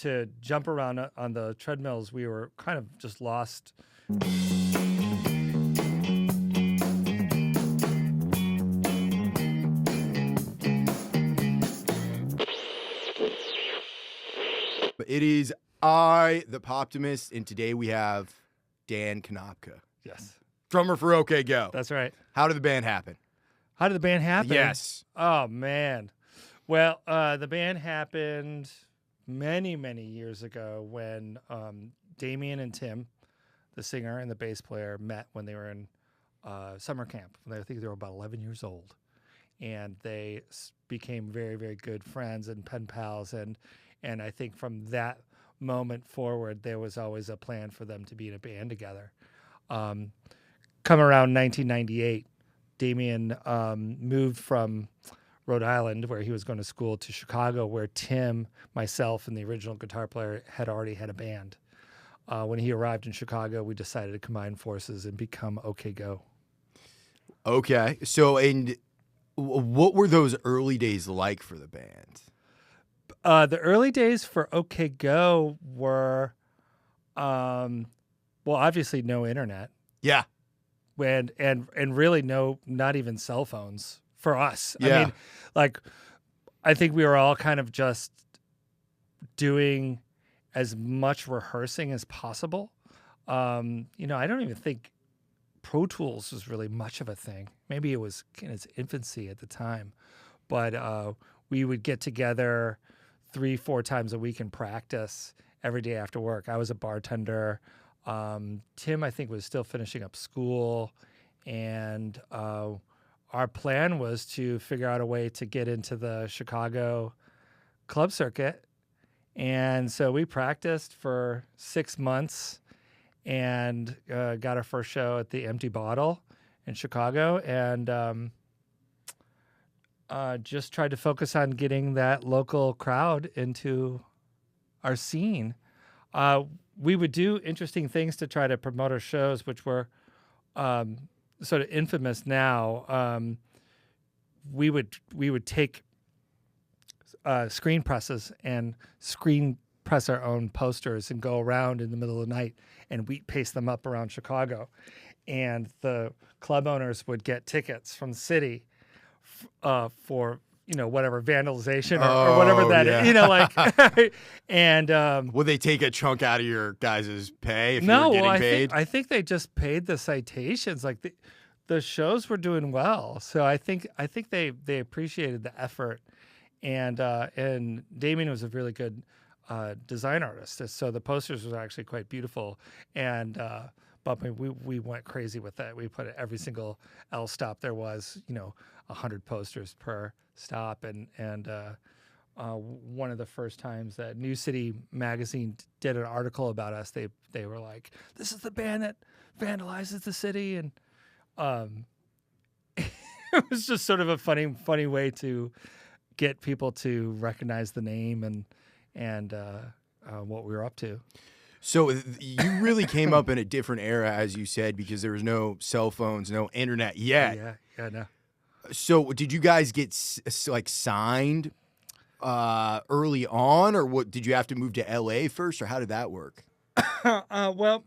to jump around on the treadmills, we were kind of just lost. It is I, the Poptimist, and today we have Dan Konopka, Yes, drummer for OK Go. that's right. How did the band happen? How did the band happen? Yes. Oh, man. Well, the band happened many, many years ago when Damien and Tim, the singer and the bass player, met when they were in summer camp. I think they were about 11 years old. And they became very, very good friends and pen pals. And I think from that moment forward, there was always a plan for them to be in a band together. Come around 1998, Damien moved from Rhode Island, where he was going to school, to Chicago, where Tim, myself, and the original guitar player had already had a band. When he arrived in Chicago, we decided to combine forces and become OK Go. Okay. So, and what were those early days like for the band? The early days for OK Go were, well, obviously no internet. Yeah. And really not even cell phones for us. Yeah. I mean, like, I think we were all kind of just doing as much rehearsing as possible. I don't even think Pro Tools was really much of a thing. Maybe it was in its infancy at the time, but we would get together 3-4 times a week and practice every day after work. I was a bartender. Tim, I think, was still finishing up school, and our plan was to figure out a way to get into the Chicago club circuit. And so we practiced for 6 months and got our first show at the Empty Bottle in Chicago, and just tried to focus on getting that local crowd into our scene. We would do interesting things to try to promote our shows, which were sort of infamous now. We would take screen presses and screen press our own posters and go around in the middle of the night and wheat paste them up around Chicago. And the club owners would get tickets from the city for whatever vandalization or whatever that is, and Would they take a chunk out of your guys' pay if you no, were getting well, paid? I think they just paid the citations. Like the shows were doing well, so I think they appreciated the effort, and Damien was a really good design artist, so the posters were actually quite beautiful, and but we went crazy with that. We put every single L stop there was, 100 posters per stop, and one of the first times that New City magazine did an article about us, they were like, "This is the band that vandalizes the city," and it was just sort of a funny way to get people to recognize the name and what we were up to. So you really came up in a different era, as you said, because there was no cell phones, no internet yet. Yeah, no. So did you guys get signed early on, or what? Did you have to move to LA first, or how did that work? Well,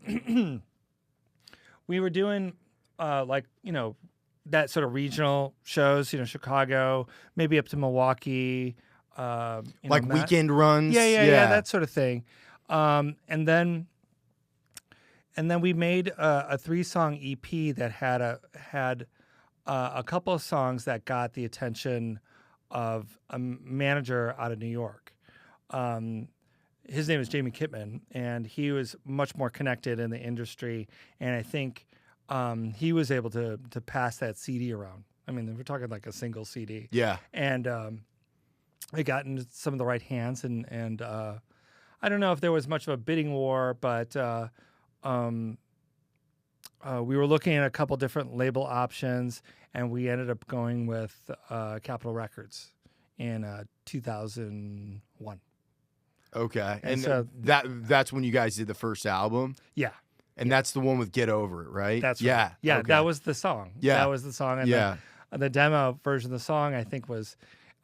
we were doing that sort of regional shows, Chicago, maybe up to Milwaukee, weekend runs. Yeah, that sort of thing. And then we made a 3-song EP that had a couple of songs that got the attention of a manager out of New York. His name is Jamie Kitman, and he was much more connected in the industry. And I think he was able to pass that CD around. I mean, we're talking like a single CD. Yeah. And it got into some of the right hands, and I don't know if there was much of a bidding war, but we were looking at a couple different label options, and we ended up going with Capitol Records in 2001. Okay, And and so- that's when you guys did the first album, Yeah, and that's the one with "Get Over It," right? that's yeah, right. Yeah, okay. that was the song. Yeah. That was the song. And Yeah. the demo version of the song, I think, was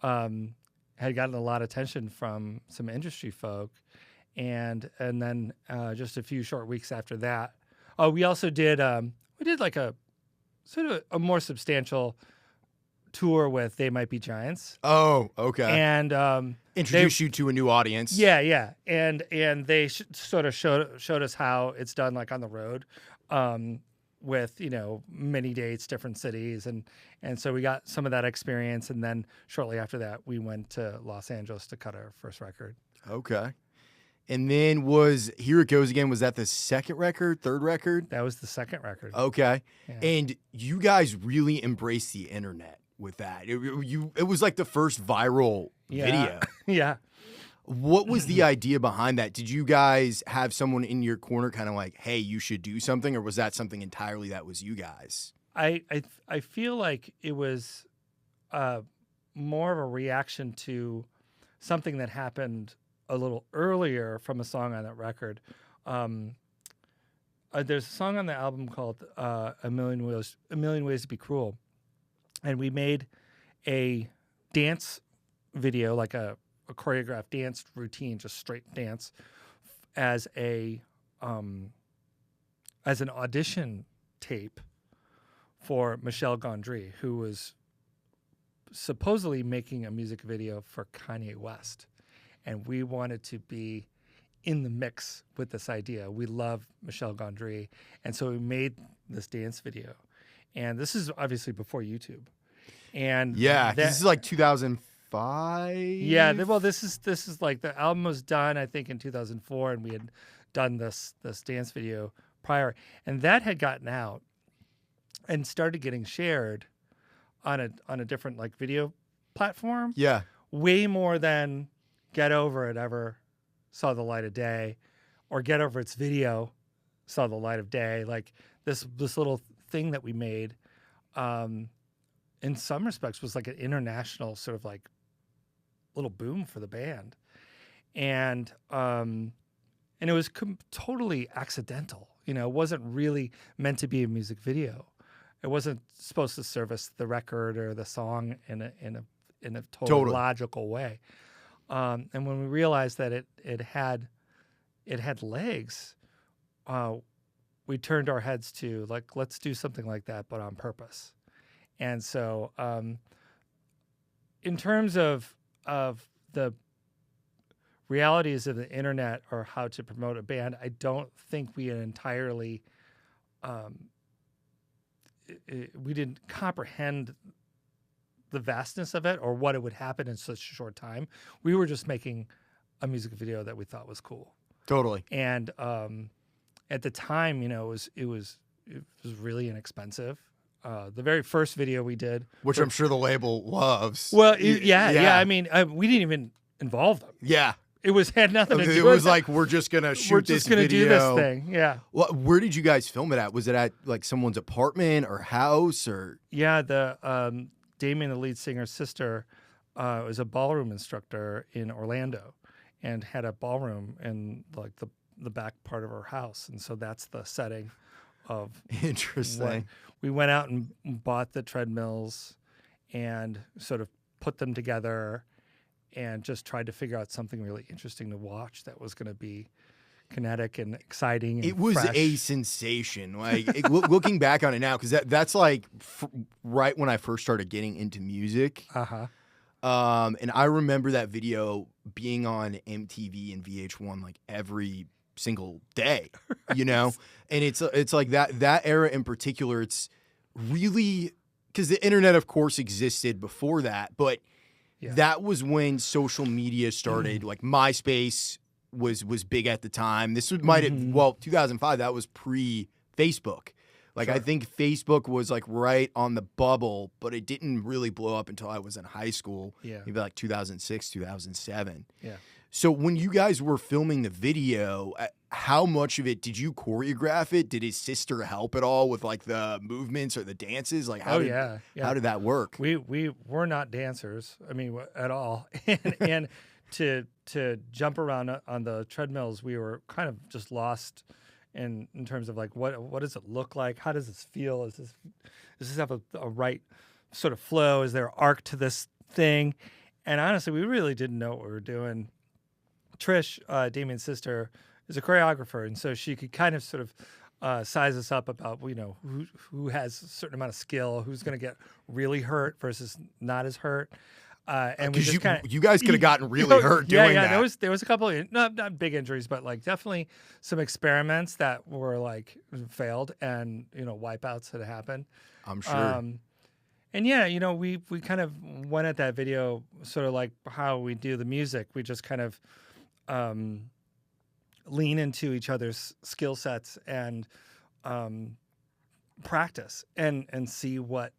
had gotten a lot of attention from some industry folk, and then just a few short weeks after that, we also did like a sort of a more substantial tour with They Might Be Giants. Oh, okay. And introduce you to a new audience. Yeah, and they sort of showed us how it's done, like on the road, with many dates, different cities, and so we got some of that experience. And then shortly after that, we went to Los Angeles to cut our first record. Okay. And then was Here It Goes Again, was that the second record, third record? That was the second record. Okay. Yeah. And you guys really embraced the internet with that. It was like the first viral video. Yeah. What was the idea behind that? Did you guys have someone in your corner kind of like, hey, you should do something? Or was that something entirely that was you guys? I feel like it was more of a reaction to something that happened a little earlier from a song on that record. There's a song on the album called "A Million Ways to Be Cruel," and we made a dance video, like a choreographed dance routine, just straight dance, as an audition tape for Michel Gondry, who was supposedly making a music video for Kanye West. And we wanted to be in the mix with this idea. We love Michel Gondry. And so we made this dance video. And this is obviously before YouTube. And yeah, this is like 2005. Yeah, well, this is like the album was done, I think, in 2004, and we had done this dance video prior. And that had gotten out and started getting shared on a different like video platform. Yeah. Way more than Get Over It ever saw the light of day, or Get Over It's video saw the light of day. Like this little thing that we made, in some respects, was like an international sort of like little boom for the band, and it was totally accidental. It wasn't really meant to be a music video. It wasn't supposed to service the record or the song in a totally logical way. And when we realized that it had legs, we turned our heads to like, let's do something like that, but on purpose. And so, in terms of the realities of the internet or how to promote a band, I don't think we had entirely, we didn't comprehend the vastness of it or what it would happen in such a short time. We were just making a music video that we thought was cool. Totally. And at the time, it was really inexpensive. The very first video we did, which I'm sure the label loves. Well, yeah. I mean, we didn't even involve them. Yeah. It had nothing to do with it. It was like, we're just going to shoot this video. We're just going to do this thing, yeah. Well, where did you guys film it at? Was it at like someone's apartment or house or? Yeah, the Damien, the lead singer's sister, was a ballroom instructor in Orlando and had a ballroom in like the back part of her house. And so that's the setting of. Interesting. We went out and bought the treadmills and sort of put them together and just tried to figure out something really interesting to watch that was going to be kinetic and exciting. And it was fresh. A sensation. Like looking back on it now, because that's like right when I first started getting into music. Uh-huh. And I remember that video being on MTV and VH1 like every single day, And it's like that era in particular. It's really because the internet, of course, existed before that, but that was when social media started. Like MySpace was big at the time. This might have 2005. That was pre-Facebook. Like I think Facebook was like right on the bubble, but it didn't really blow up until I was in high school. Yeah, maybe like 2006, 2007. Yeah. So when you guys were filming the video, how much of it did you choreograph it? Did his sister help at all with like the movements or the dances? Like how did that work? We were not dancers. I mean, at all. and to jump around on the treadmills, we were kind of just lost in terms of like what does it look like? How does this feel? Does this have a right sort of flow? Is there arc to this thing? And honestly, we really didn't know what we were doing. Trish, Damien's sister, is a choreographer, and so she could kind of sort of size us up about who has a certain amount of skill, who's going to get really hurt versus not as hurt. And we just kind of you guys could have gotten really hurt doing that. There was a couple of not big injuries, but like definitely some experiments that were like failed, and wipeouts had happened. I'm sure. And yeah, we kind of went at that video sort of like how we do the music. We just kind of lean into each other's skill sets and practice and see what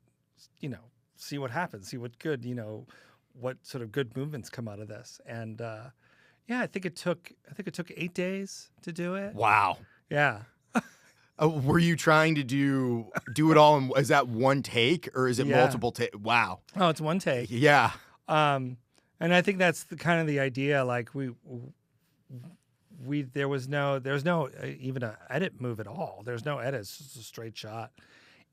happens, see what good, what sort of good movements come out of this. And I think it took 8 days to do it. Wow. Yeah. Were you trying to do it all? Is that one take or is it multiple take? Wow. Oh, it's one take. Yeah. And I think that's kind of the idea. Like there was no even an edit move at all. There's no edit. It's just a straight shot.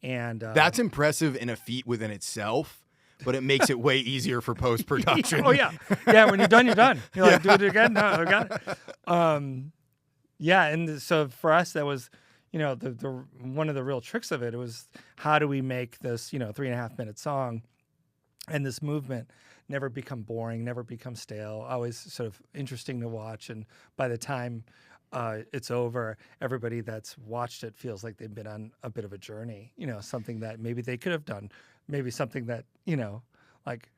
And that's impressive in a feat within itself, but it makes it way easier for post-production. Oh yeah. Yeah. When you're done, you're done. You're like, do it again. No, I got it. Yeah. And so for us, that was, the one of the real tricks of it was how do we make this, 3.5-minute song and this movement never become boring, never become stale, always sort of interesting to watch. And by the time it's over, everybody that's watched it feels like they've been on a bit of a journey, something that maybe they could have done, maybe something that, like,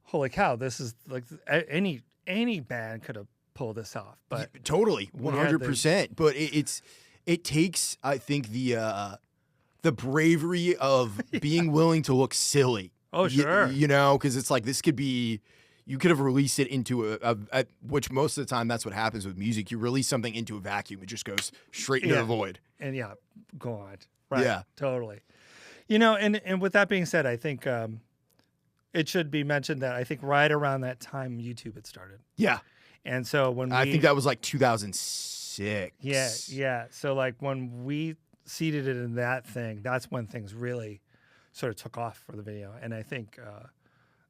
holy cow, this is like any band could have pulled this off. But totally, 100%. But it takes, I think, the bravery of being willing to look silly. Oh, sure. Because it's like this could be, you could have released it into a which most of the time that's what happens with music. You release something into a vacuum, it just goes straight into the void. And go on. Right. Yeah. Totally. And with that being said, I think it should be mentioned that I think right around that time YouTube had started. Yeah. And so I think that was like 2006. Yeah. So like when we seeded it in that thing, that's when things really sort of took off for the video. And I think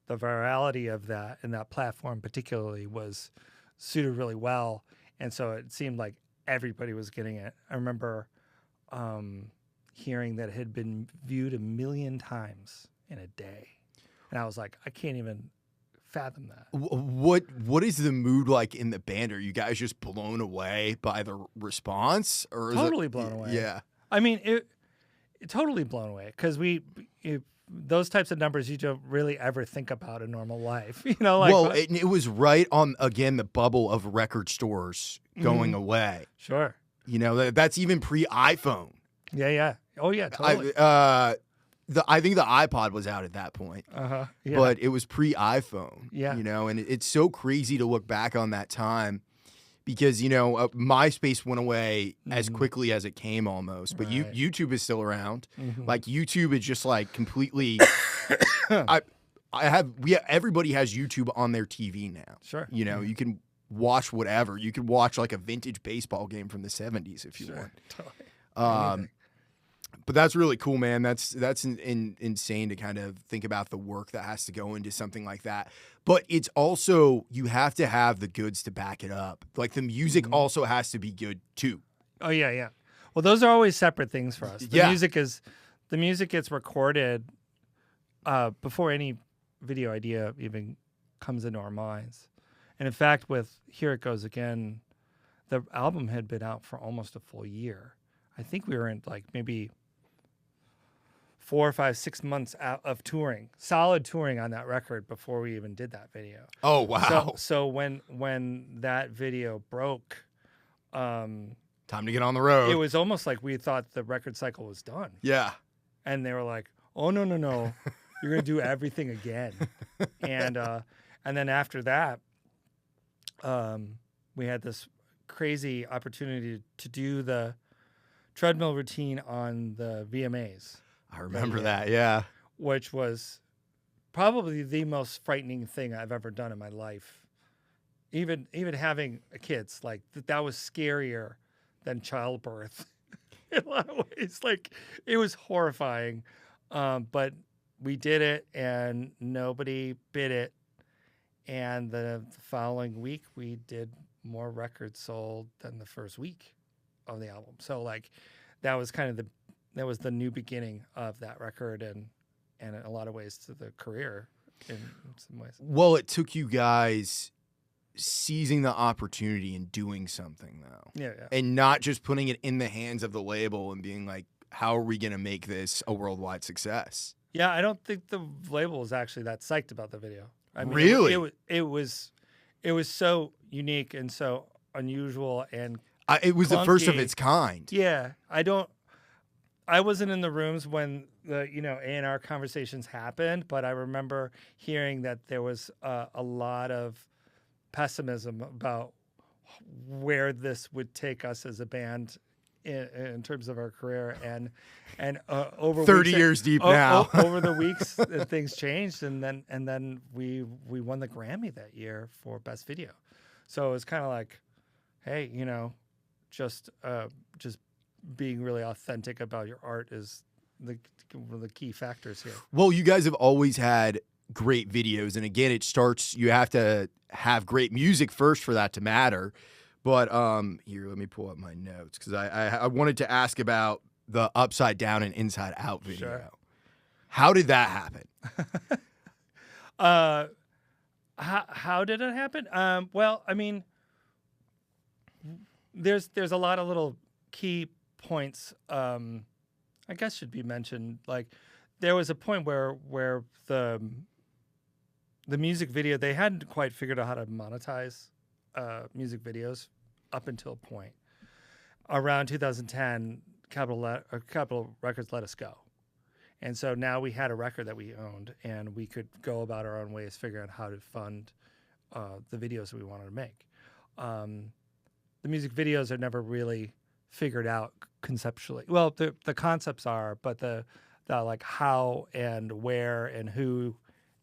the virality of that and that platform particularly was suited really well. And so it seemed like everybody was getting it. I remember hearing that it had been viewed 1 million times in a day. And I was like, I can't even fathom that. What is the mood like in the band? Are you guys just blown away by the response? Or Totally blown away. Yeah. I mean, it totally blown away because those types of numbers you don't really ever think about in normal life. It was right on, again, the bubble of record stores going away. Sure. That's even pre-iPhone. Yeah. Oh, yeah, totally. I think the iPod was out at that point. Yeah. But it was pre-iPhone. Yeah. And it's so crazy to look back on that time because, MySpace went away as quickly as it came almost. But Right. YouTube is still around. Like YouTube is just like completely everybody has YouTube on their TV now. Sure. You can watch whatever. You can watch like a vintage baseball game from the 70s if you want. Totally. But that's really cool, man. That's insane to kind of think about the work that has to go into something like that. But it's also, you have to have the goods to back it up. Like the music also has to be good too. Oh yeah. Well, those are always separate things for us. The music gets recorded before any video idea even comes into our minds. And in fact, with Here It Goes Again, the album had been out for almost a full year. I think we were in like maybe 4 or 5, 6 months out of touring, solid touring on that record before we even did that video. Oh, wow. So when that video broke, time to get on the road. it was almost like we thought the record cycle was done. Yeah. And they were like, oh, no. You're going to do everything again. And then after that, we had this crazy opportunity to do the treadmill routine on the VMAs. I remember that, yeah. Which was probably the most frightening thing I've ever done in my life. Even having kids, like that was scarier than childbirth in a lot of ways. Like it was horrifying, but we did it and nobody bid it. And the following week we did more records sold than the first week of the album. So like that was kind of the new beginning of that record, and in a lot of ways to the career in some ways. Well, it took you guys seizing the opportunity and doing something though. Yeah. And not just putting it in the hands of the label and being like, how are we going to make this a worldwide success? Yeah, I don't think the label was actually that psyched about the video. I mean, really? It was so unique and so unusual, and it was clunky. The first of its kind. Yeah, I wasn't in the rooms when the A&R conversations happened, but I remember hearing that there was a lot of pessimism about where this would take us as a band in terms of our career, and over 30 years deep now. Over the weeks, things changed, and then we won the Grammy that year for Best Video. So it was kind of like, hey, just being really authentic about your art is one of the key factors here. Well, you guys have always had great videos, and again, you have to have great music first for that to matter. But here, let me pull up my notes because I wanted to ask about the Upside Down and Inside Out video. Sure. How did that happen? How did it happen? Well, I mean, there's a lot of little key points. I guess should be mentioned. Like, there was a point where the music video, they hadn't quite figured out how to monetize music videos up until a point. Around 2010, Capitol Records let us go. And so now we had a record that we owned, and we could go about our own ways, figuring out how to fund the videos we wanted to make. The music videos are never really figured out conceptually. Well, the concepts are, but the like how and where and who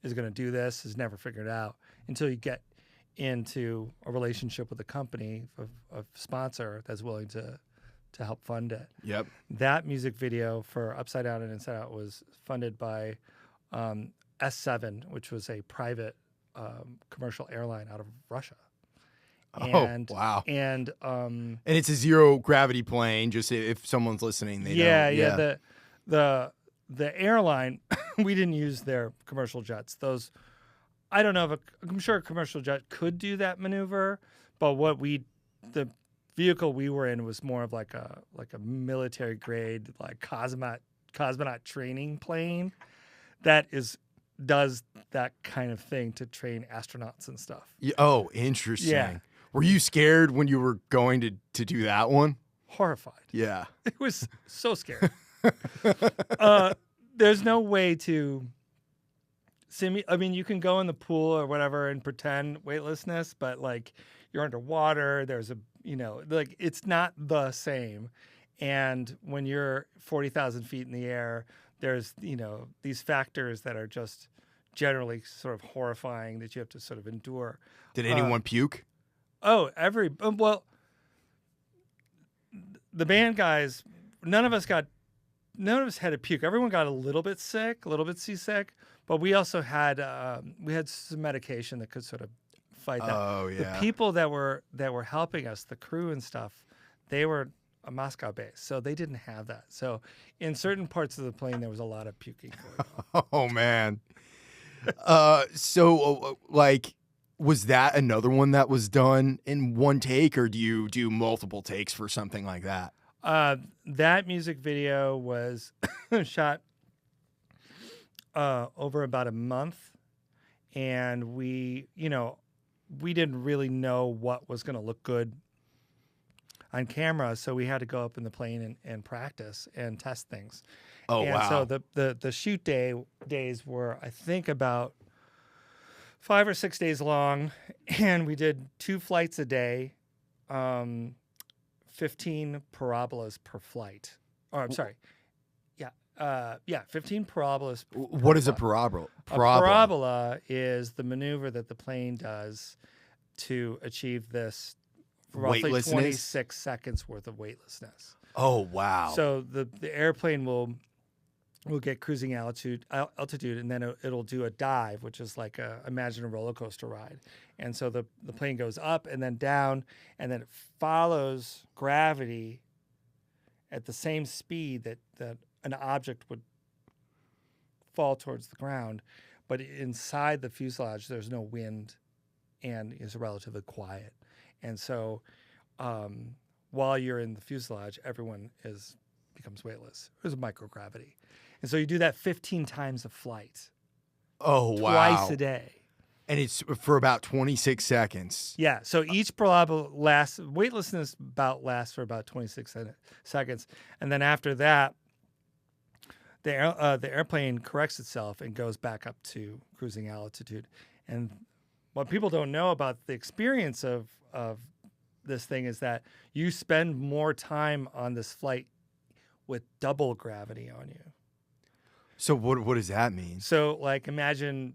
is going to do this is never figured out until you get into a relationship with a company, a sponsor that's willing to help fund it. Yep. That music video for Upside Down and Inside Out was funded by S7, which was a private commercial airline out of Russia. And, oh, wow. And it's a zero gravity plane, just if someone's listening, they know. Yeah. The airline, we didn't use their commercial jets. Those, I don't know if I'm sure a commercial jet could do that maneuver, but the vehicle we were in was more of like a military grade, like cosmonaut training plane that does that kind of thing to train astronauts and stuff. Oh, interesting. Yeah. Were you scared when you were going to do that one? Horrified. Yeah. It was so scary. There's no way to I mean, you can go in the pool or whatever and pretend weightlessness, but like you're underwater, there's like it's not the same. And when you're 40,000 feet in the air, there's, these factors that are just generally sort of horrifying that you have to sort of endure. Did anyone puke? Oh, well, the band guys, none of us had a puke. Everyone got a little bit sick, a little bit seasick, but we also had some medication that could sort of fight that. Oh, yeah. The people that were helping us, the crew and stuff, they were a Moscow base, so they didn't have that. So in certain parts of the plane, there was a lot of puking going on. Oh, man. Was that another one that was done in one take, or do you do multiple takes for something like that? That music video was shot over about a month, and we didn't really know what was going to look good on camera, so we had to go up in the plane and practice and test things. Oh, and wow. So the shoot days were, I think, about 5 or 6 days long, and we did 2 flights a day, 15 parabolas per flight. Oh, I'm sorry. 15 parabolas. What is a parabola? A parabola is the maneuver that the plane does to achieve this roughly 26 seconds worth of weightlessness. Oh, wow. So the airplane will we'll get cruising altitude, and then it'll do a dive, which is like imagine a roller coaster ride. And so the plane goes up and then down, and then it follows gravity at the same speed that an object would fall towards the ground. But inside the fuselage, there's no wind and is relatively quiet. And so while you're in the fuselage, everyone becomes weightless. There's a microgravity. And so you do that 15 times a flight. Oh, wow. Twice a day. And it's for about 26 seconds. Yeah. So each blob weightlessness lasts for about 26 seconds. And then after that, the airplane corrects itself and goes back up to cruising altitude. And what people don't know about the experience of this thing is that you spend more time on this flight with double gravity on you. So what does that mean? So like imagine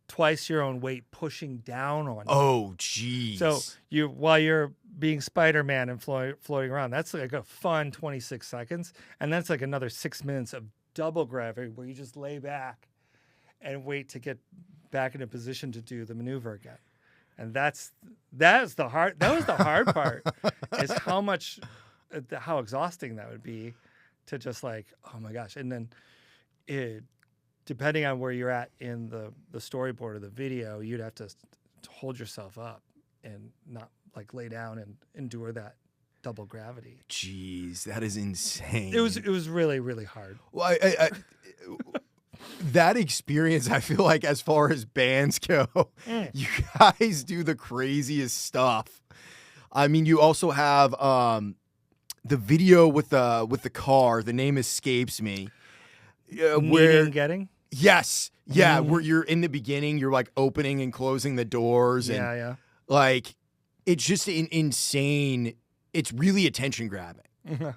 twice your own weight pushing down on you. Oh, geez. So while you're being Spider-Man and floating around, that's like a fun 26 seconds. And that's like another 6 minutes of double gravity where you just lay back and wait to get back in a position to do the maneuver again. And that was the hard part is how exhausting that would be to just like, oh my gosh. And then depending on where you're at in the storyboard or the video, you'd have to hold yourself up and not like lay down and endure that double gravity. Jeez, that is insane. It was really, really hard. Well, that experience, I feel like as far as bands go, you guys do the craziest stuff. I mean, you also have the video with the car. The name escapes me. Where getting? Yes. Yeah, where you're in the beginning, you're like opening and closing the doors. And Yeah. like, it's just insane. It's really attention grabbing.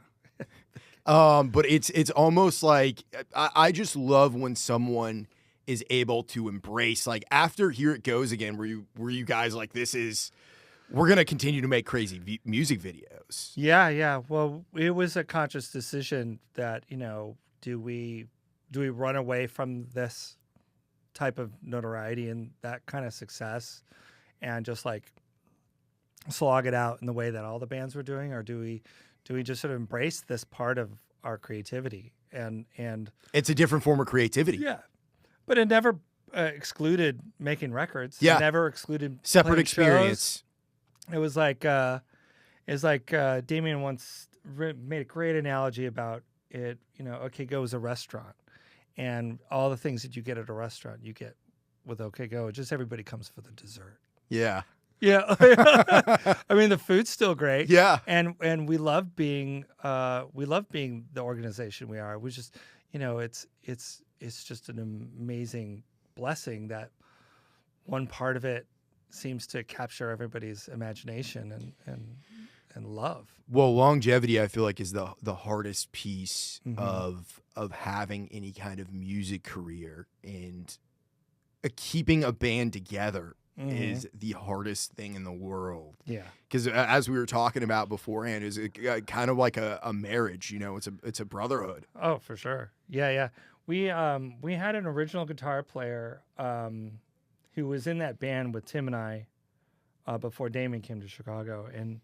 But it's almost like I just love when someone is able to embrace, like after Here It Goes Again, where you guys like, we're going to continue to make crazy music videos. Yeah. Well, it was a conscious decision that, do we run away from this type of notoriety and that kind of success and just like slog it out in the way that all the bands were doing? Or do we just sort of embrace this part of our creativity? And it's a different form of creativity. Yeah. But it never excluded making records. Yeah. It never excluded Separate experience. Shows. It was like Damien once made a great analogy about it. OK Go is a restaurant, and all the things that you get at a restaurant, you get with OK Go. Just everybody comes for the dessert. Yeah. Yeah. I mean, the food's still great. Yeah. And we love being the organization we are. We just, it's just an amazing blessing that one part of it seems to capture everybody's imagination and love. Well, longevity, I feel like, is the hardest piece of having any kind of music career, and keeping a band together is the hardest thing in the world. Yeah. Because as we were talking about beforehand, is kind of like a marriage, it's a brotherhood. Oh, for sure. Yeah. We had an original guitar player who was in that band with Tim and I before Damien came to Chicago, and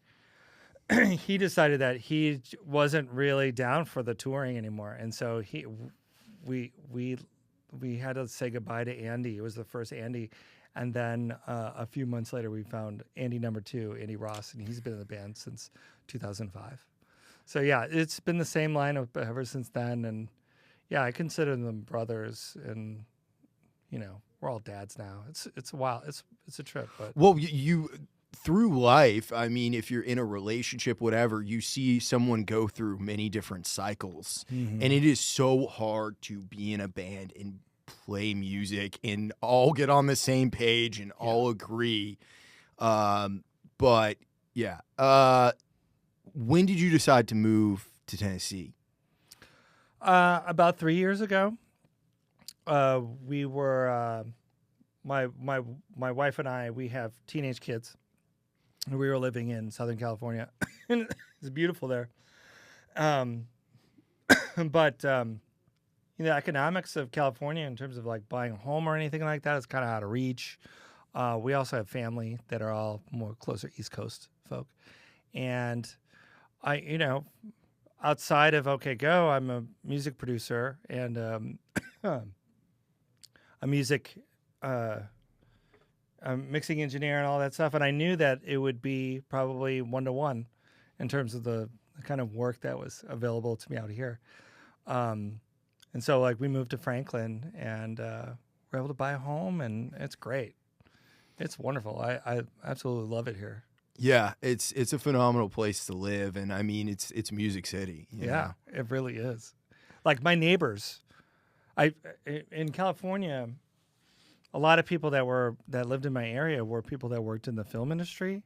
he decided that he wasn't really down for the touring anymore, and so we had to say goodbye to Andy. It was the first Andy. And then a few months later, we found Andy number 2, Andy Ross, and he's been in the band since 2005. So yeah, it's been the same lineup ever since then. And yeah, I consider them brothers, and we're all dads now. It's a while. It's a trip. But well, you through life, I mean, if you're in a relationship, whatever, you see someone go through many different cycles, and it is so hard to be in a band and play music and all get on the same page and all agree. But yeah, when did you decide to move to Tennessee? About 3 years ago. We were my wife and I. We have teenage kids. We were living in Southern California. It's beautiful there. But the economics of California in terms of like buying a home or anything like that is kind of out of reach. We also have family that are all more closer East Coast folk, and outside of OK Go, I'm a music producer and a music a mixing engineer and all that stuff. And I knew that it would be probably 1-to-1 in terms of the kind of work that was available to me out here. And so like we moved to Franklin and we're able to buy a home, and it's great. It's wonderful. I absolutely love it here. Yeah, it's a phenomenal place to live, and I mean it's Music City. Yeah, it really is. Like my neighbors, in California, a lot of people that lived in my area were people that worked in the film industry,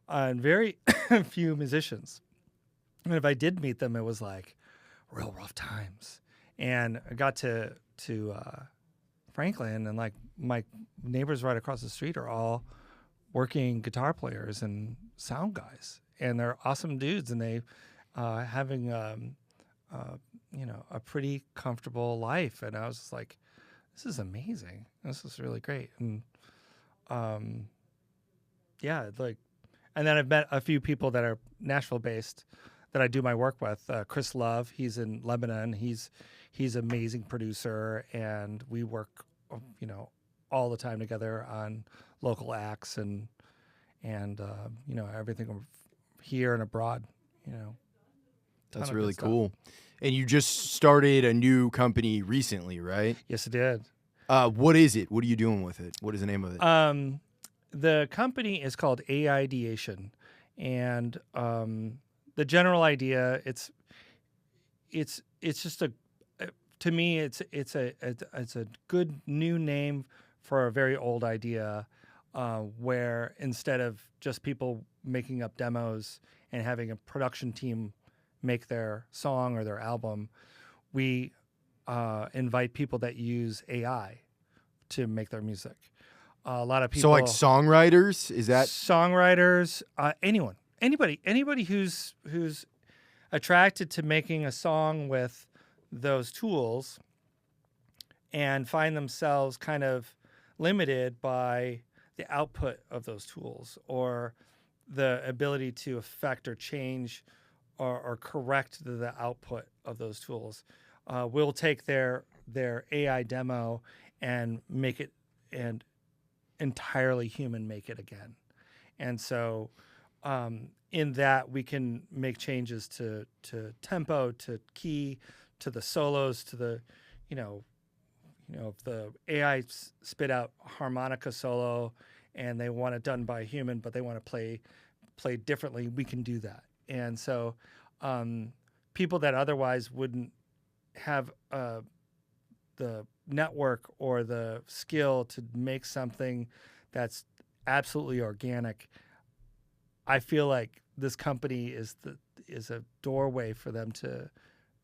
and very few musicians. And if I did meet them, it was like real rough times. And I got to Franklin, and like my neighbors right across the street are all working guitar players and sound guys, and they're awesome dudes, and they having a pretty comfortable life. And I was just like, this is amazing. This is really great. And and then I've met a few people that are Nashville based that I do my work with. Chris Love, he's in Lebanon. He's an amazing producer, and we work, all the time together on local acts and everything here and abroad. That's really cool. And you just started a new company recently, right? Yes, I did. What is it? What are you doing with it? What is the name of it? The company is called Ideation, and the general idea it's just to me it's a good new name for a very old idea, where instead of just people making up demos and having a production team make their song or their album, we invite people that use AI to make their music. A lot of people. So like songwriters, is that songwriters? Anybody who's attracted to making a song with those tools and find themselves kind of limited by the output of those tools or the ability to affect or change or correct the output of those tools. We'll take their AI demo and make it and entirely human make it again. And so in that we can make changes to tempo, to key, to the solos, to the, if the AI spit out a harmonica solo and they want it done by a human, but they want to play differently, we can do that. And so people that otherwise wouldn't have the network or the skill to make something that's absolutely organic, I feel like this company is a doorway for them to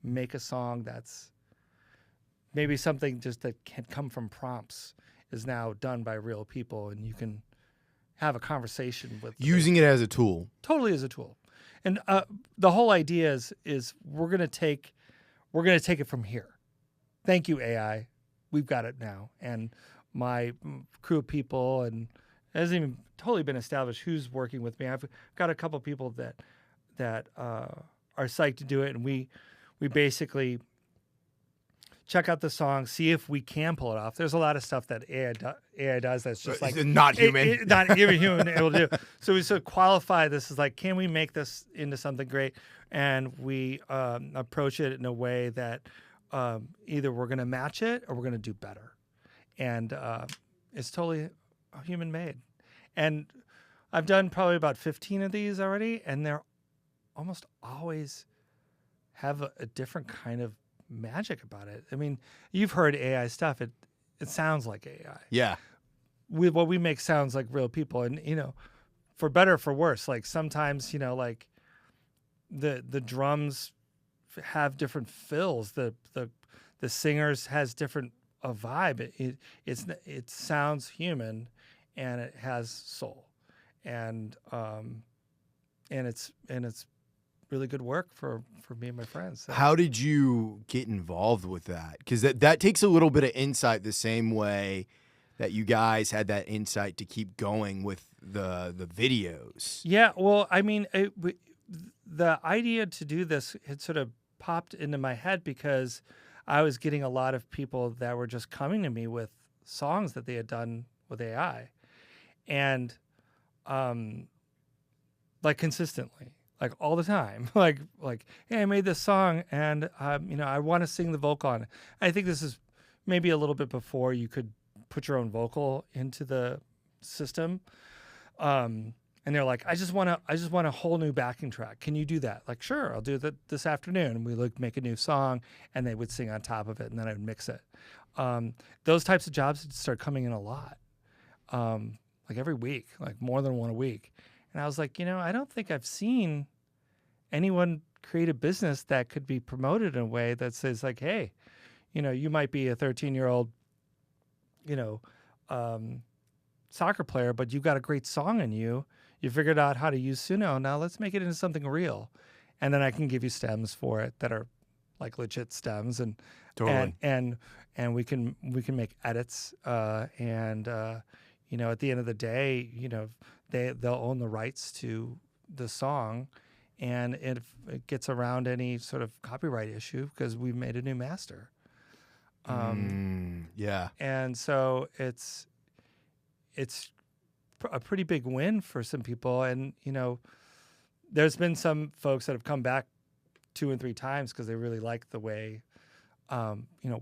make a song that's maybe something just that can come from prompts is now done by real people, and you can have a conversation with using it as a tool. Totally as a tool. And the whole idea is we're gonna take it from here. Thank you, AI. We've got it now. And my crew of people, and it hasn't even totally been established who's working with me. I've got a couple people that are psyched to do it, and we basically check out the song, see if we can pull it off. There's a lot of stuff that AI does that's just like not human, not even human able to do. So we sort of qualify this as like, can we make this into something great? And we approach it in a way that either we're going to match it or we're going to do better. And it's totally human made. And I've done probably about 15 of these already, and they're almost always have a different kind of magic about it. I mean, you've heard AI stuff. It sounds like AI. Yeah. What we make sounds like real people. And, for better or for worse, like sometimes, like the drums have different fills. The singers has different a vibe. It sounds human, and it has soul, and it's really good work for me and my friends. So. How did you get involved with that? Because that takes a little bit of insight, the same way that you guys had that insight to keep going with the videos. Yeah, well, I mean, the idea to do this had sort of popped into my head because I was getting a lot of people that were just coming to me with songs that they had done with AI, and like consistently, like all the time, like hey, I made this song, and I want to sing the vocal on it. I think this is maybe a little bit before you could put your own vocal into the system. And they're like, I just want a whole new backing track. Can you do that? Like, sure, I'll do that this afternoon. And we make a new song, and they would sing on top of it, and then I would mix it. Those types of jobs would start coming in a lot, like every week, like more than one a week. And I was like, I don't think I've seen anyone create a business that could be promoted in a way that says like, hey, you might be a 13-year-old, soccer player, but you've got a great song in you. You figured out how to use Suno. Now let's make it into something real. And then I can give you stems for it that are like legit stems, and Totally. and we can make edits. And at the end of the day, they'll own the rights to the song, and it gets around any sort of copyright issue because we've made a new master. Yeah. And so it's a pretty big win for some people. And, there's been some folks that have come back 2 and 3 times because they really like the way,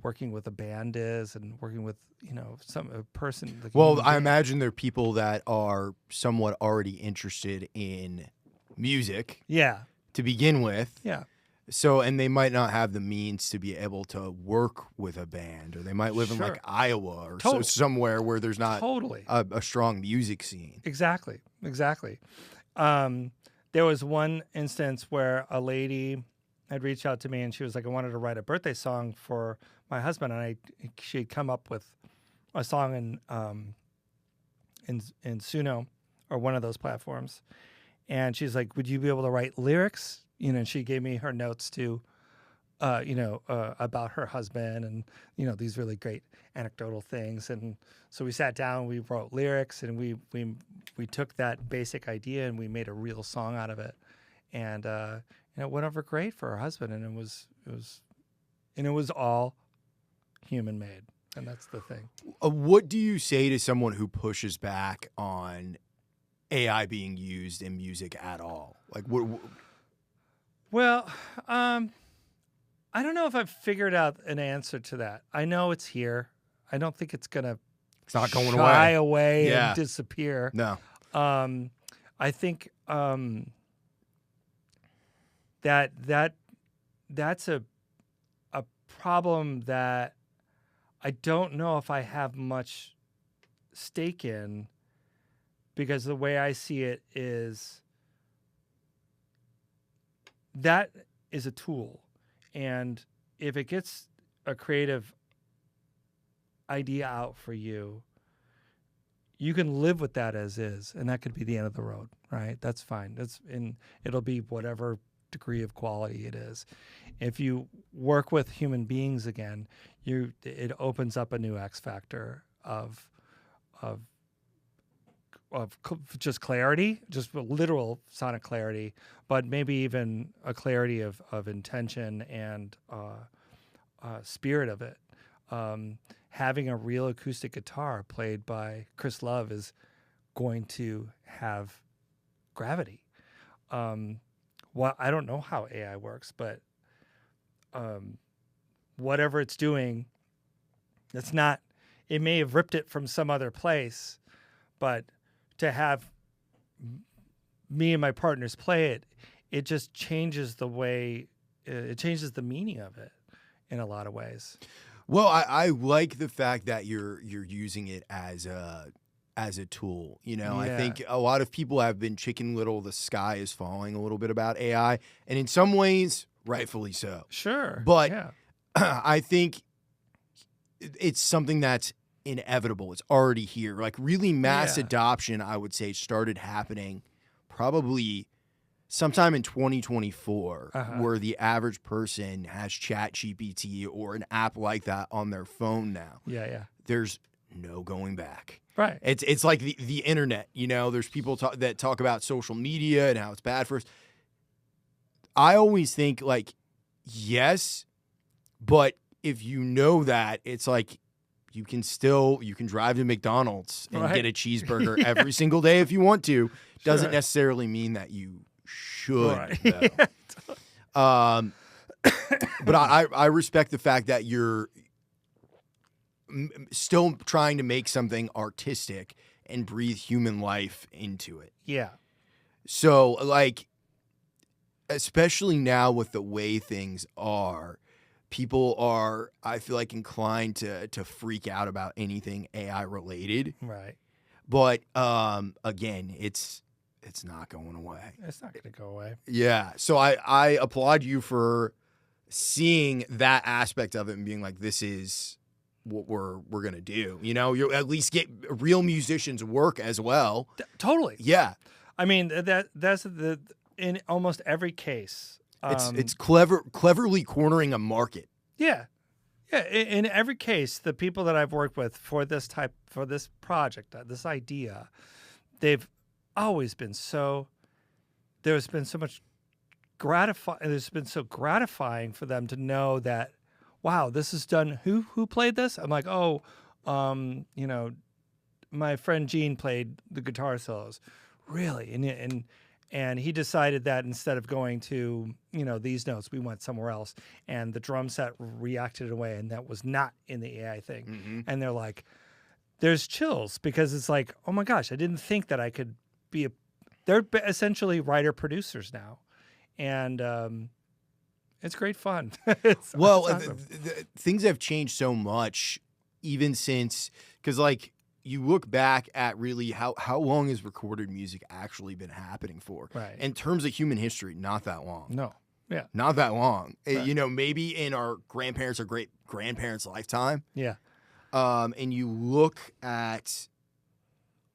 working with a band is, and working with, a person. Like Well, I imagine there are people that are somewhat already interested in music. Yeah. To begin with. Yeah. So, and they might not have the means to be able to work with a band, or they might live in like Iowa or somewhere where there's not a strong music scene. Exactly. There was one instance where a lady had reached out to me, and she was like, I wanted to write a birthday song for my husband. And she'd come up with a song in Suno or one of those platforms. And she's like, would you be able to write lyrics? And she gave me her notes to, about her husband, and, these really great anecdotal things. And so we sat down, we wrote lyrics, and we took that basic idea and we made a real song out of it. And, it went over great for her husband. And it was all human made. And that's the thing. What do you say to someone who pushes back on AI being used in music at all? Like, what? Well, I don't know if I've figured out an answer to that. I know it's here. I don't think it's gonna. It's not going shy away and disappear. No. I think that's a problem that I don't know if I have much stake in, because the way I see it is that is a tool. And if it gets a creative idea out for you, you can live with that as is, and that could be the end of the road, right? That's fine. It'll be whatever degree of quality it is. If you work with human beings again, it opens up a new X factor of just clarity, just literal sonic clarity, but maybe even a clarity of intention and spirit of it. Having a real acoustic guitar played by Chris Love is going to have gravity. I don't know how AI works, but whatever it's doing, it may have ripped it from some other place, but to have me and my partners play it, it just changes the way, it changes the meaning of it in a lot of ways. Well, I like the fact that you're using it as a tool. I think a lot of people have been chicken little, the sky is falling a little bit about AI, and in some ways, rightfully so. Sure. But I think it's something that's inevitable. It's already here. Like really mass adoption, I would say, started happening probably sometime in 2024, Uh-huh. where the average person has ChatGPT or an app like that on their phone now, Yeah. there's no going back. Right. It's like the internet, you know. There's people that talk about social media and how it's bad for us. I always think like, yes, but if you know that, it's like you can drive to McDonald's and get a cheeseburger every single day if you want to. Doesn't necessarily mean that you should, though. But I respect the fact that you're still trying to make something artistic and breathe human life into it. Yeah. So, like, especially now with the way things are, people are, I feel like, inclined to freak out about anything AI related. Right. But again, it's not going away. It's not going to go away. Yeah. So I applaud you for seeing that aspect of it and being like, this is what we're gonna do. You know, you at least get real musicians work as well. Totally. Yeah. I mean, that's in almost every case. It's cleverly cornering a market. Yeah. Yeah. In every case, the people that I've worked with for this project, this idea, they've always been there's been so gratifying for them to know that, wow, this is done. Who played this? I'm like, oh, you know, my friend Gene played the guitar solos. Really? And he decided that instead of going to, you know, these notes, we went somewhere else. And the drum set reacted in a way, and that was not in the AI thing. Mm-hmm. And they're like, there's chills, because it's like, oh my gosh, I didn't think that I could be they're essentially writer-producers now. And it's great fun. It's awesome. Things have changed so much, even since, because like you look back at really how long has recorded music actually been happening for? Right. In terms of human history, not that long. No. Yeah. Not that long. Right. You know, maybe in our grandparents' or great grandparents' lifetime. Yeah. And you look at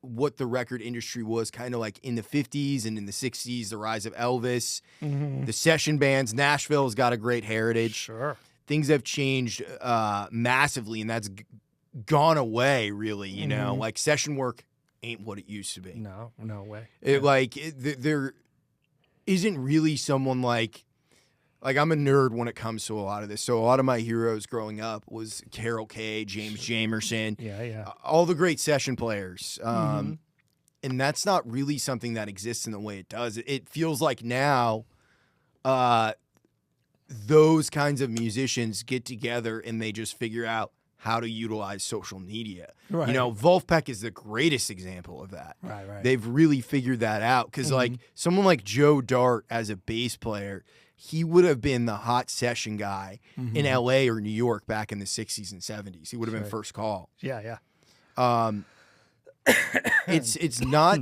what the record industry was kind of like in the 50s and in the 60s, the rise of Elvis, the session bands. Nashville's got a great heritage. Sure. Things have changed massively, and that's gone away, really. You know, like session work ain't what it used to be. No way. There isn't really someone like I'm a nerd when it comes to a lot of this. So a lot of my heroes growing up was Carol Kay, James Jamerson, all the great session players. And that's not really something that exists in the way it does. It feels like now those kinds of musicians get together and they just figure out how to utilize social media. Right. You know, Wolfpack is the greatest example of that. Right. They've really figured that out, because like someone like Joe Dart as a bass player, he would have been the hot session guy in LA or New York back in the 60s and 70s. He would have been first call. Yeah. It's not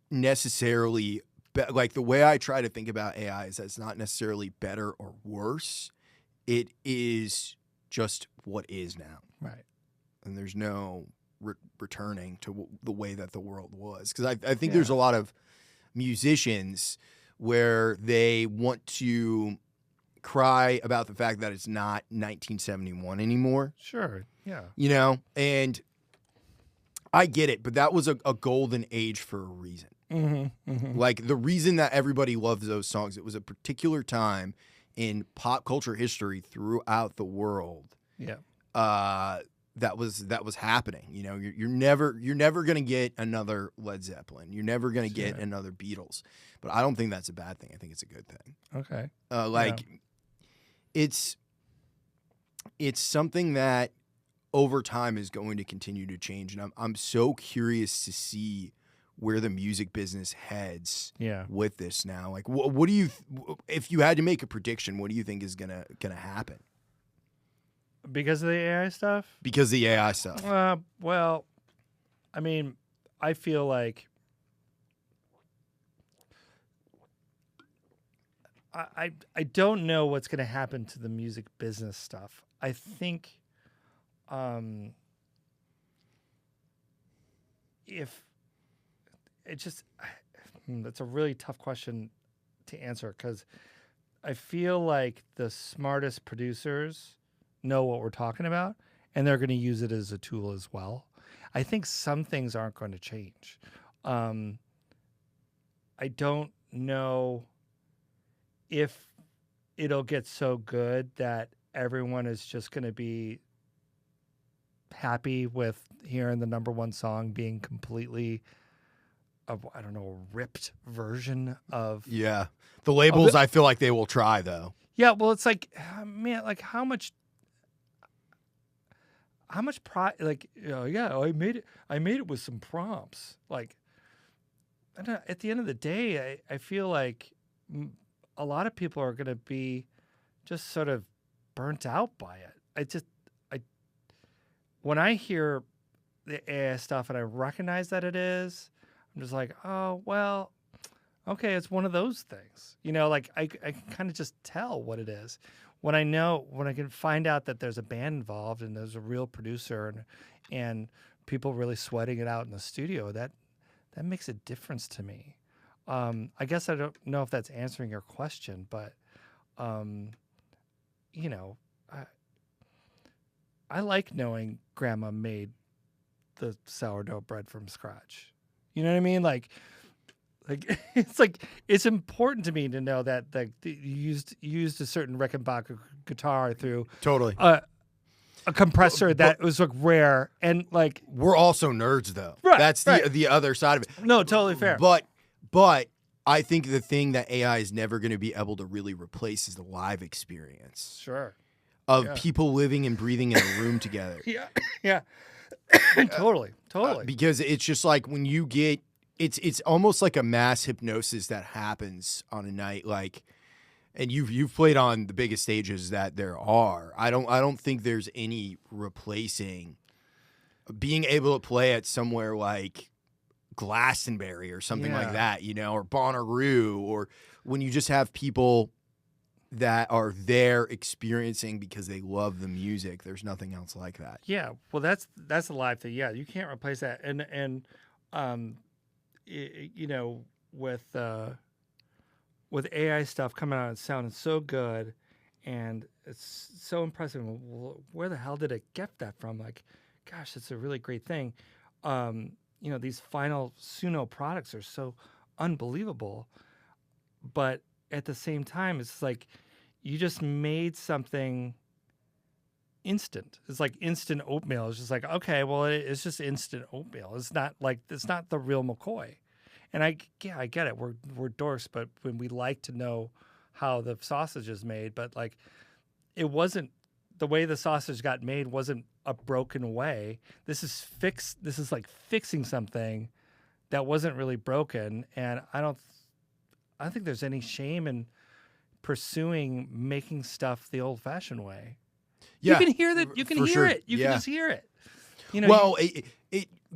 necessarily like the way I try to think about AI is that it's not necessarily better or worse. It is just what is now. Right. And there's no returning to the way that the world was. Because I think there's a lot of musicians where they want to cry about the fact that it's not 1971 anymore. Sure. Yeah. You know, and I get it, but that was a golden age for a reason. Like the reason that everybody loved those songs, it was a particular time in pop culture history throughout the world. Yeah. That was happening. You know, you're never gonna get another Led Zeppelin. You're never gonna get another Beatles. But I don't think that's a bad thing. I think it's a good thing. Okay. It's something that over time is going to continue to change, and I'm so curious to see where the music business heads. With this now. Like, what do you? If you had to make a prediction, what do you think is gonna happen? Because of the AI stuff? Because of the AI stuff. Well, I mean, I feel like I don't know what's going to happen to the music business stuff. I think if it just that's a really tough question to answer because I feel like the smartest producers know what we're talking about, and they're going to use it as a tool as well. I think some things aren't going to change. I don't know if it'll get so good that everyone is just going to be happy with hearing the number one song being completely, I don't know, a ripped version of. Yeah. The labels, I feel like they will try, though. Yeah, well, it's like, man, like how much pride, like, yeah, I made it with some prompts. Like, I don't know, at the end of the day, I feel like a lot of people are going to be just sort of burnt out by it. When I hear the AI stuff and I recognize that it is, I'm just like, oh, well, okay, it's one of those things. Like I can kind of just tell what it is. When I can find out that there's a band involved and there's a real producer and people really sweating it out in the studio, that makes a difference to me. I guess I don't know if that's answering your question, but I like knowing Grandma made the sourdough bread from scratch. You know what I mean? Like it's important to me to know that you used a certain Rickenbacker guitar through Totally. A compressor that was like rare and like we're also nerds though. Right, That's the other side of it. No, totally fair. But I think the thing that AI is never going to be able to really replace is the live experience. Sure. Of people living and breathing in a room together. Yeah. Totally. Because it's just like when you get it's almost like a mass hypnosis that happens on a night like, and you've played on the biggest stages that there are. I don't think there's any replacing being able to play at somewhere like Glastonbury or something like that, or Bonnaroo, or when you just have people that are there experiencing because they love the music. There's nothing else like that. Yeah, well, that's a live thing. Yeah, you can't replace that. And with AI stuff coming out, it's sounding so good, and it's so impressive. Well, where the hell did it get that from? Like, gosh, it's a really great thing. These final Suno products are so unbelievable, but at the same time, it's like you just made something instant. It's like instant oatmeal. It's just like, okay, well, it's just instant oatmeal. It's not the real McCoy. And I get it. We're dorks, but when we like to know how the sausage is made, but like it wasn't the way the sausage got made wasn't a broken way. This is fixed. This is like fixing something that wasn't really broken. And I don't think there's any shame in pursuing making stuff the old-fashioned way. Yeah, you can hear that. You can hear sure. it. You can just hear it.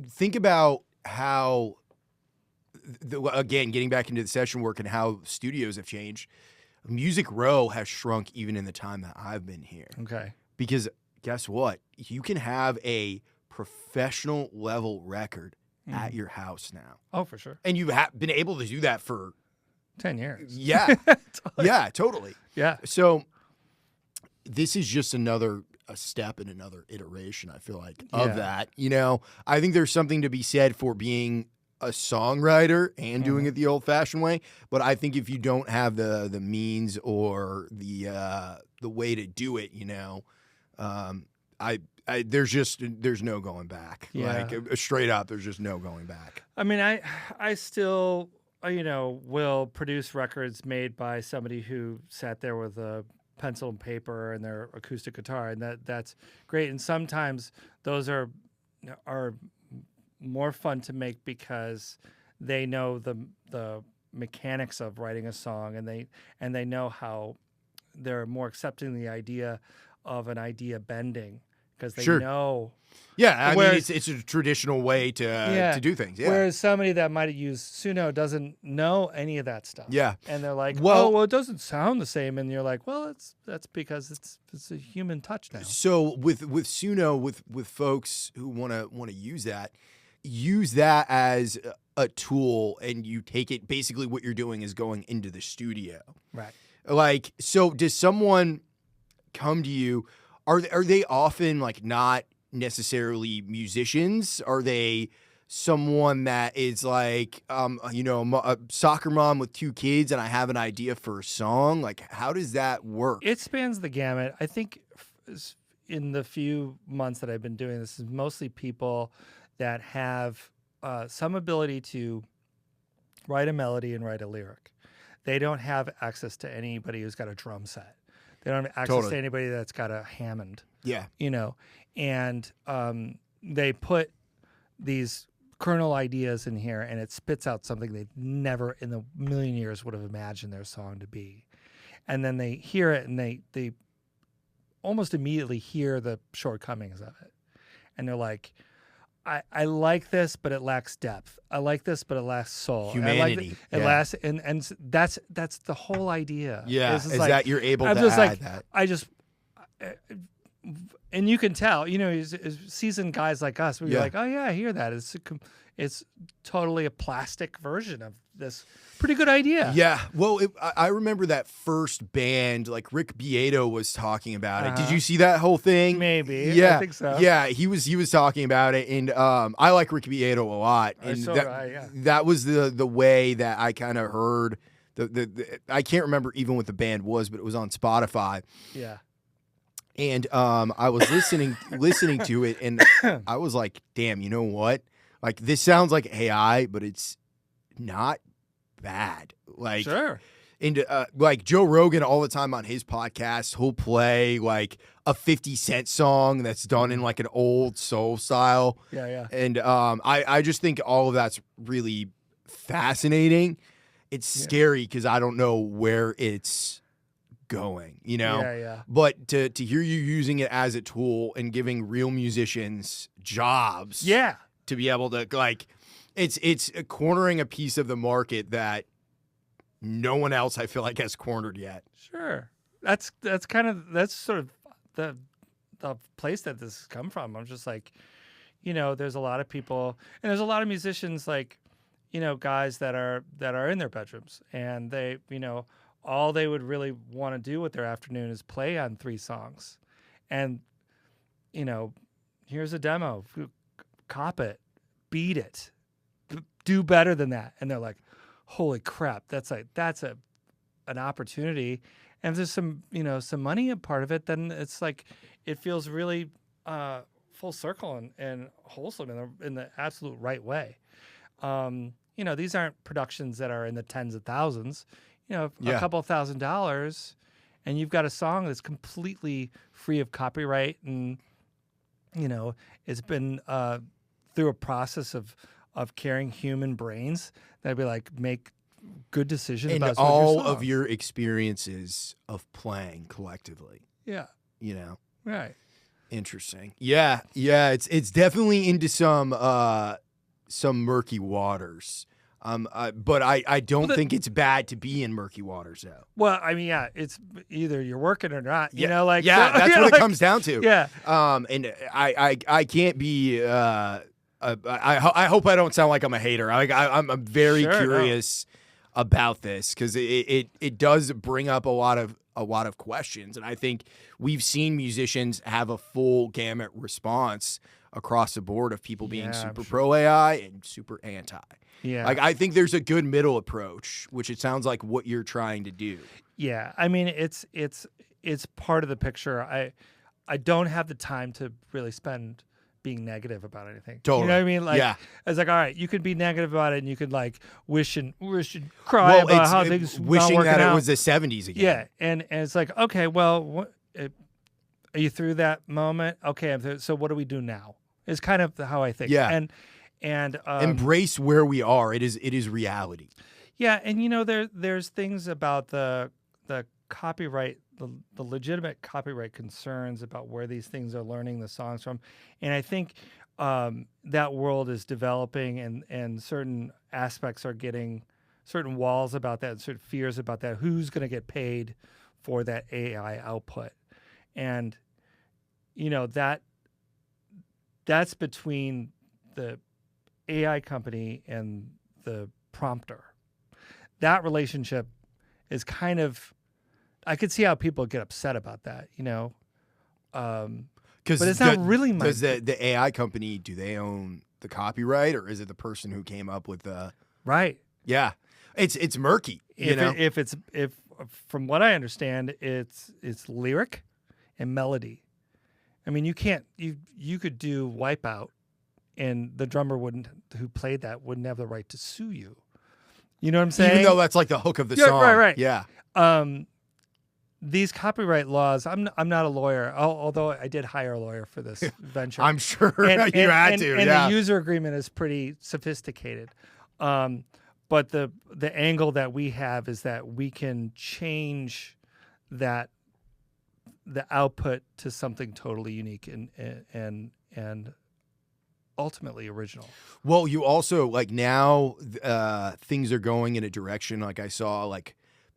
Think about how, again, getting back into the session work and how studios have changed. Music Row has shrunk even in the time that I've been here. Okay. Because guess what? You can have a professional level record at your house now. Oh, for sure. And you've been able to do that for 10 years. Yeah. Totally. Yeah, totally. Yeah. So this is just a step in another iteration, I feel like, of that. I think there's something to be said for being a songwriter and doing it the old-fashioned way. But I think if you don't have the means or the way to do it, there's no going back. Yeah. Like straight up, there's just no going back. I mean, I still, will produce records made by somebody who sat there with a pencil and paper and their acoustic guitar, and that's great. And sometimes those are more fun to make because they know the mechanics of writing a song, and they know how they're more accepting the idea of an idea bending because they know. Yeah, I mean it's a traditional way to do things. Yeah. Whereas somebody that might have used Suno doesn't know any of that stuff. Yeah. And they're like, well, it doesn't sound the same, and you're like, well, that's because it's a human touch now. So with Suno, with folks who want to use that as a tool and you take it, basically what you're doing is going into the studio. Right. Like, so does someone come to you? Are they often like not necessarily musicians? Are they someone that is like, a soccer mom with 2 kids and I have an idea for a song? Like, how does that work? It spans the gamut. I think in the few months that I've been doing this, is mostly people that have some ability to write a melody and write a lyric. They don't have access to anybody who's got a drum set. They don't have access to anybody that's got a Hammond. Yeah. And they put these kernel ideas in here and it spits out something they never in a million years would have imagined their song to be. And then they hear it and they almost immediately hear the shortcomings of it. And they're like, I like this, but it lacks depth. I like this, but it lacks soul. Humanity. It lacks, and that's the whole idea. Yeah, is like, that you're able to add that. And you can tell, seasoned guys like us, we're like, oh yeah, I hear that. It's totally a plastic version of this pretty good idea. Yeah. Well, I remember that first band, like Rick Beato was talking about it. Did you see that whole thing? Maybe. Yeah. I think so. Yeah, he was talking about it, and I like Rick Beato a lot. And that was the way that I kind of heard the I can't remember even what the band was, but it was on Spotify. Yeah. And I was listening to it, and I was like, damn, you know what? Like, this sounds like AI, but it's not bad. Like, sure. And like Joe Rogan all the time on his podcast, he'll play like a 50 Cent song that's done in like an old soul style. Yeah. And I just think all of that's really fascinating. It's scary because I don't know where it's going, Yeah. But to hear you using it as a tool and giving real musicians jobs, to be able to like, it's cornering a piece of the market that no one else I feel like has cornered yet. Sure, that's sort of the place that this has come from. I'm just like, there's a lot of people and there's a lot of musicians like, guys that are in their bedrooms and they, all they would really want to do with their afternoon is play on 3 songs. And, here's a demo, cop it, beat it, do better than that. And they're like, holy crap, that's an opportunity. And if there's some money a part of it, then it's like, it feels really full circle and wholesome in the absolute right way. These aren't productions that are in the tens of thousands. A couple $1,000s, and you've got a song that's completely free of copyright, and it's been through a process of carrying human brains that'd be like make good decisions and about all of your experiences of playing collectively. Yeah, right. Interesting. Yeah. It's definitely into some murky waters. But I don't think it's bad to be in murky waters, though. Well, I mean, it's either you're working or not. That's what it comes down to. Yeah. And I can't be. I hope I don't sound like I'm a hater. I'm very curious about this because it does bring up a lot of questions, and I think we've seen musicians have a full gamut response across the board of people being super pro AI and super anti. Yeah. Like, I think there's a good middle approach, which it sounds like what you're trying to do. Yeah. I mean, it's part of the picture. I don't have the time to really spend being negative about anything. Totally. You know what I mean? Like, it's like, all right, you could be negative about it and you could like wish and cry about how things wishing not working that out. It was the 70s again. Yeah. And it's like, okay, well, are you through that moment? Okay. I'm through. So what do we do now? Is kind of how I think. Yeah. And embrace where we are. It is reality. Yeah, and there's things about the copyright, the legitimate copyright concerns about where these things are learning the songs from, and I think that world is developing, and certain aspects are getting certain walls about that, certain fears about that. Who's going to get paid for that AI output, and that's between the AI company and the prompter. That relationship is kind of, I could see how people get upset about that, you know. But it's not really my. Does the AI company, do they own the copyright, or is it the person who came up with the? Right. Yeah, it's murky. If from what I understand, it's lyric and melody. I mean, you could do Wipeout, and the drummer who played that wouldn't have the right to sue you. You know what I'm saying? Even though that's like the hook of the song. Right. Yeah. These copyright laws, I'm not a lawyer, although I did hire a lawyer for this venture. I'm sure you had to. And yeah. the user agreement is pretty sophisticated. But the angle that we have is that we can change the output to something totally unique and ultimately original. Well, you also like now things are going in a direction, like I saw like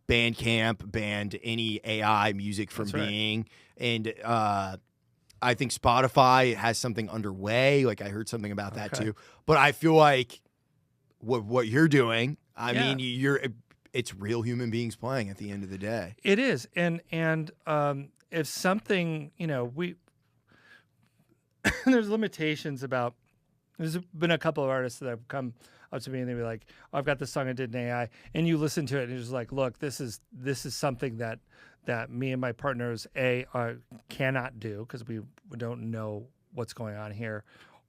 Bandcamp banned any AI music from being, and I think Spotify has something underway. Like I heard something about that too. But I feel like what you're doing, I mean, it's real human beings playing at the end of the day. It is, and if something, you know, there's limitations about. There's been a couple of artists that have come up to me and they'd be like, oh, I've got this song I did in AI, and you listen to it and you're just like, look, this is something that me and my partners cannot do because we don't know what's going on here,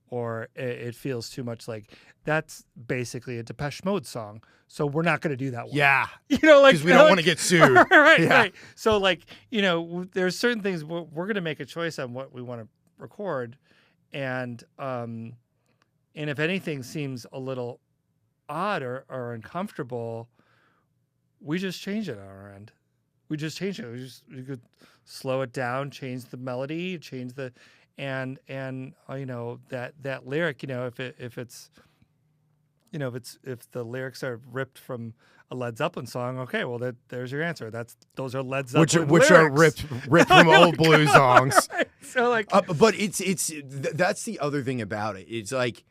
or it feels too much like that's basically a Depeche Mode song, so we're not going to do that one. Yeah, you know, like because we don't want to get sued. right. So like, you know, there's certain things we're going to make a choice on what we want to record, and if anything seems a little odd or uncomfortable, we just change it on our end. We just change it. You could slow it down, change the melody, change the, and you know, that lyric, you know, if the lyrics are ripped from a Led Zeppelin song, okay, well there's your answer. Those are Led Zeppelin which lyrics. are ripped from old blues songs. Right. So like, but that's the other thing about it. It's like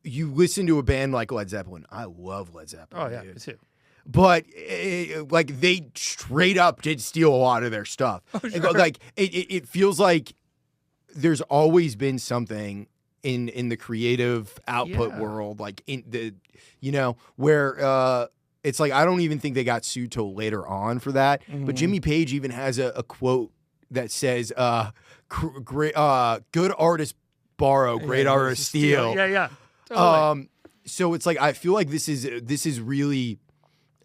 you listen to a band like Led Zeppelin. I love Led Zeppelin. oh yeah, dude. me too. But like they straight up did steal a lot of their stuff. Oh, sure. Like it feels like there's always been something in the creative output world, like in the, you know, where it's like I don't even think they got sued till later on for that. Mm-hmm. But Jimmy Page even has a quote that says, "Great, good artists borrow, great artists steal." Yeah. Totally. So it's like I feel like this is really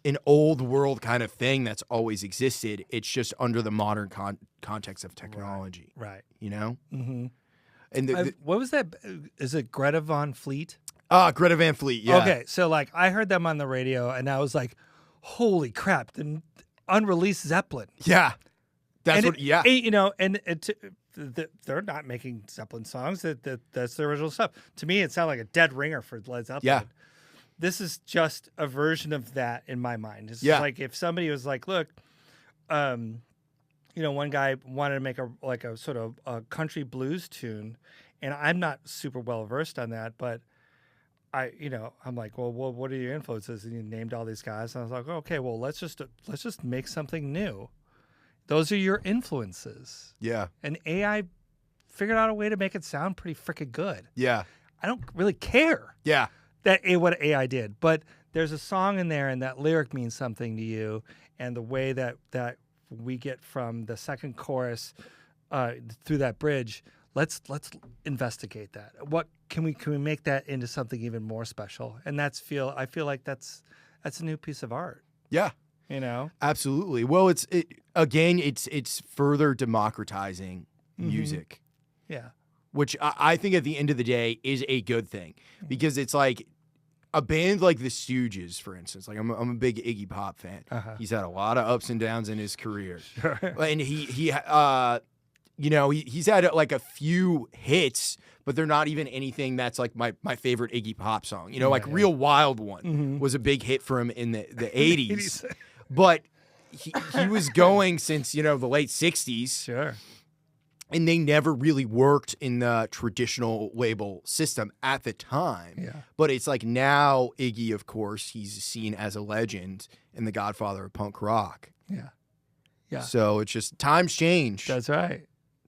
an old world kind of thing that's always existed. It's just under the modern context of technology. Right. You know? Mm-hmm. And what was that? Is it Greta Van Fleet? Greta Van Fleet, yeah. Okay, so like I heard them on the radio and I was like, holy crap, the unreleased Zeppelin. Yeah. That's you know, and they're not making Zeppelin songs. That's the original stuff. To me, it sounded like a dead ringer for Led Zeppelin. Yeah. This is just a version of that in my mind. It's like if somebody was like, look, you know, one guy wanted to make a sort of a country blues tune, and I'm not super well versed on that, but I'm like, well, what are your influences? And he named all these guys, and I was like, okay, well, let's just make something new. Those are your influences. Yeah. And AI figured out a way to make it sound pretty freaking good. Yeah. I don't really care. Yeah. What AI did, but there's a song in there, and that lyric means something to you, and the way that we get from the second chorus through that bridge. Let's investigate that. What can we make that into something even more special? And I feel like that's a new piece of art. Yeah. You know? Absolutely. Well, it's further democratizing music. Yeah. Which I think at the end of the day is a good thing, because it's like a band like the Stooges, for instance. Like I'm a big Iggy Pop fan. Uh-huh. He's had a lot of ups and downs in his career. Sure. And he you know, he's had like a few hits, but they're not even anything that's like my favorite Iggy Pop song. You know, like Real Wild One was a big hit for him in the 80s. But he was going since, you know, the late 60s. Sure. And they never really worked in the traditional label system at the time. Yeah. But it's like now Iggy, of course, he's seen as a legend and the godfather of punk rock. Yeah. Yeah. So it's just times change. That's right.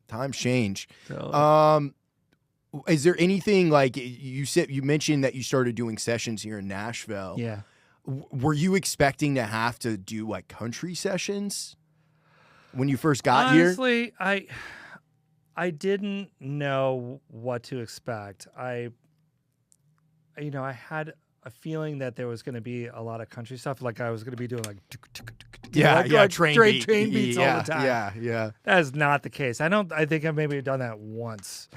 Times change. Totally. Is there anything like you mentioned that you started doing sessions here in Nashville? Yeah. Were you expecting to have to do like country sessions when you first got here? Honestly, I didn't know what to expect. I had a feeling that there was going to be a lot of country stuff. Like I was going to be doing like, train beats all the time. Yeah. That is not the case. I think I've maybe done that once.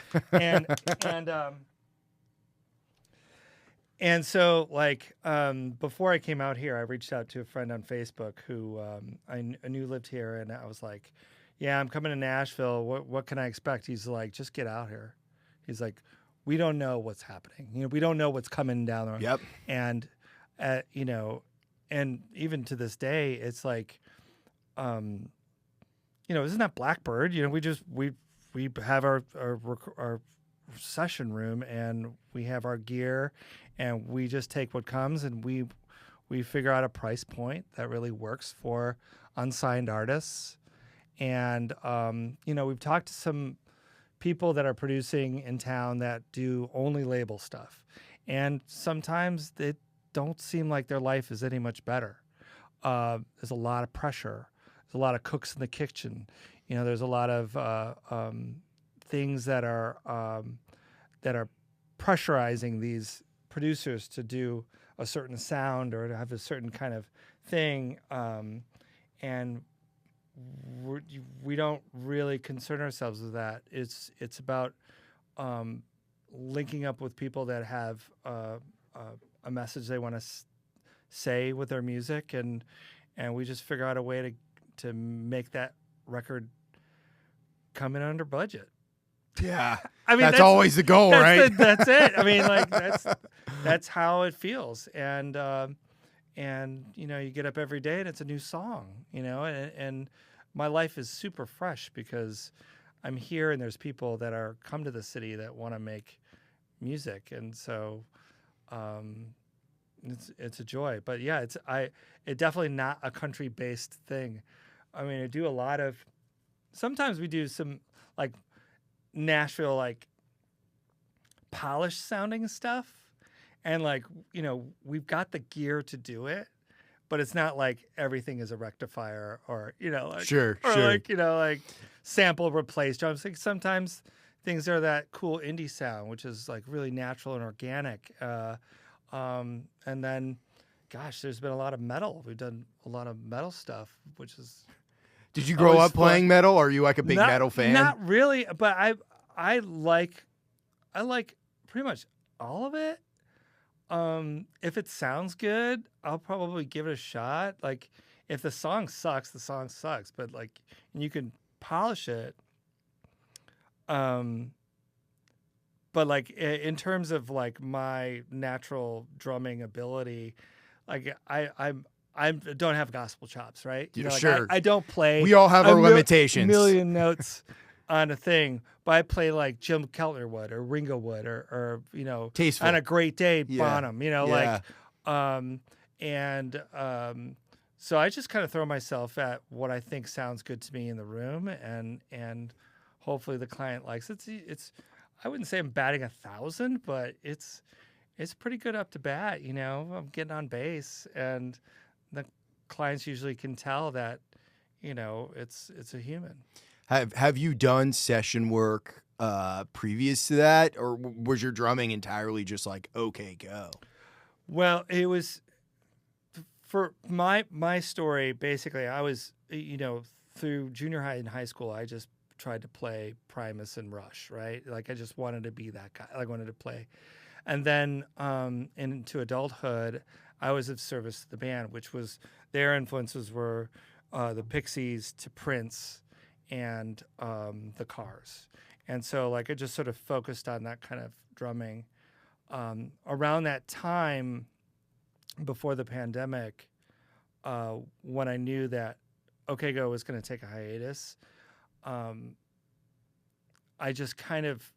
And so like, before I came out here, I reached out to a friend on Facebook who, I knew lived here. And I was like, yeah, I'm coming to Nashville. What can I expect? He's like, just get out here. He's like, we don't know what's happening. We don't know what's coming down the road. Yep. And, and even to this day, it's like, isn't that Blackbird? We have our session room and we have our gear and we just take what comes and we figure out a price point that really works for unsigned artists. And, we've talked to some people that are producing in town that do only label stuff. And sometimes they don't seem like their life is any much better. There's a lot of pressure. There's a lot of cooks in the kitchen. There's a lot of things that are pressurizing these producers to do a certain sound or to have a certain kind of thing. And we don't really concern ourselves with that. It's about linking up with people that have a message they want to say with their music, and we just figure out a way to make that record come in under budget. Yeah, I mean that's always the goal, right? That's it. I mean, like that's how it feels, and you get up every day and it's a new song, and my life is super fresh because I'm here and there's people that are come to the city that want to make music, and so it's a joy. But yeah, it's definitely not a country based thing. I mean, I do a lot of. Sometimes we do some like Nashville like polished sounding stuff, and like we've got the gear to do it, but it's not like everything is a rectifier or sure. like sample replace drums. Like sometimes things are that cool indie sound, which is like really natural and organic. And then, gosh, there's been a lot of metal. We've done a lot of metal stuff, which is. Did you grow up playing metal? Or are you like a big metal fan? Not really, but I like pretty much all of it. If it sounds good, I'll probably give it a shot. Like if the song sucks, the song sucks, but like and you can polish it. But like in terms of like my natural drumming ability, like I don't have gospel chops, right? Sure. I don't play. We all have our limitations. Million notes on a thing, but I play like Jim Keltner would, or Ringo would, or tasteful. On a great day, Bonham. Yeah. So I just kind of throw myself at what I think sounds good to me in the room, and hopefully the client likes it. It's I wouldn't say I'm batting 1,000, but it's pretty good up to bat. I'm getting on base and. The clients usually can tell that, it's a human. Have you done session work previous to that, or was your drumming entirely just like okay, go? Well, it was for my story. Basically, I was through junior high and high school, I just tried to play Primus and Rush, right? Like I just wanted to be that guy. I wanted to play, and then into adulthood. I was of service to the band, which was their influences were the Pixies to Prince and the Cars. And so like I just sort of focused on that kind of drumming. Around that time, before the pandemic, when I knew that OK Go was going to take a hiatus, I just kind of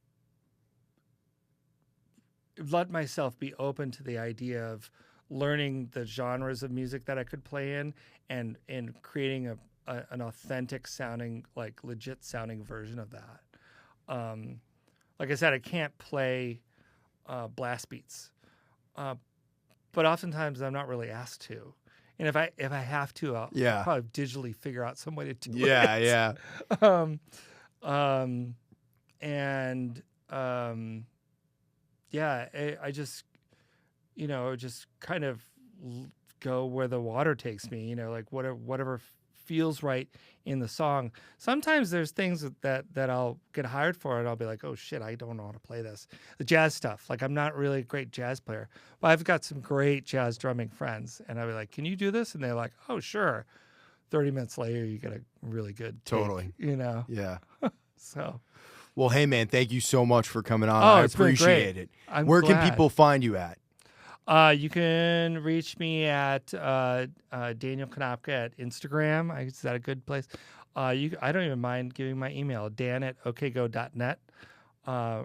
let myself be open to the idea of learning the genres of music that I could play in, and creating an authentic sounding, like legit sounding version of that. Like I said, I can't play blast beats, but oftentimes I'm not really asked to. And if I have to, I'll probably digitally figure out some way to do it. Yeah. I just, just kind of go where the water takes me, like whatever feels right in the song. Sometimes there's things that I'll get hired for, and I'll be like, oh shit, I don't know how to play this. The jazz stuff, like I'm not really a great jazz player, but I've got some great jazz drumming friends, and I'll be like, can you do this? And they're like, oh sure. 30 minutes later, you get a really good take, Totally. Yeah. So. Well, hey man, thank you so much for coming on. Oh, I it's been appreciate great. it. Where can people find you at? You can reach me at Daniel Konopka at Instagram. Is that a good place? I don't even mind giving my email, dan@okgo.net.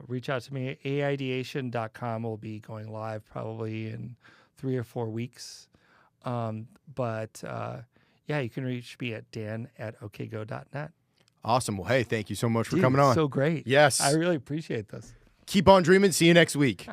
Reach out to me. aideation.com will be going live probably in 3 or 4 weeks. But you can reach me at dan@okgo.net. Awesome. Well, hey, thank you so much for coming on. So great. Yes. I really appreciate this. Keep on dreaming. See you next week.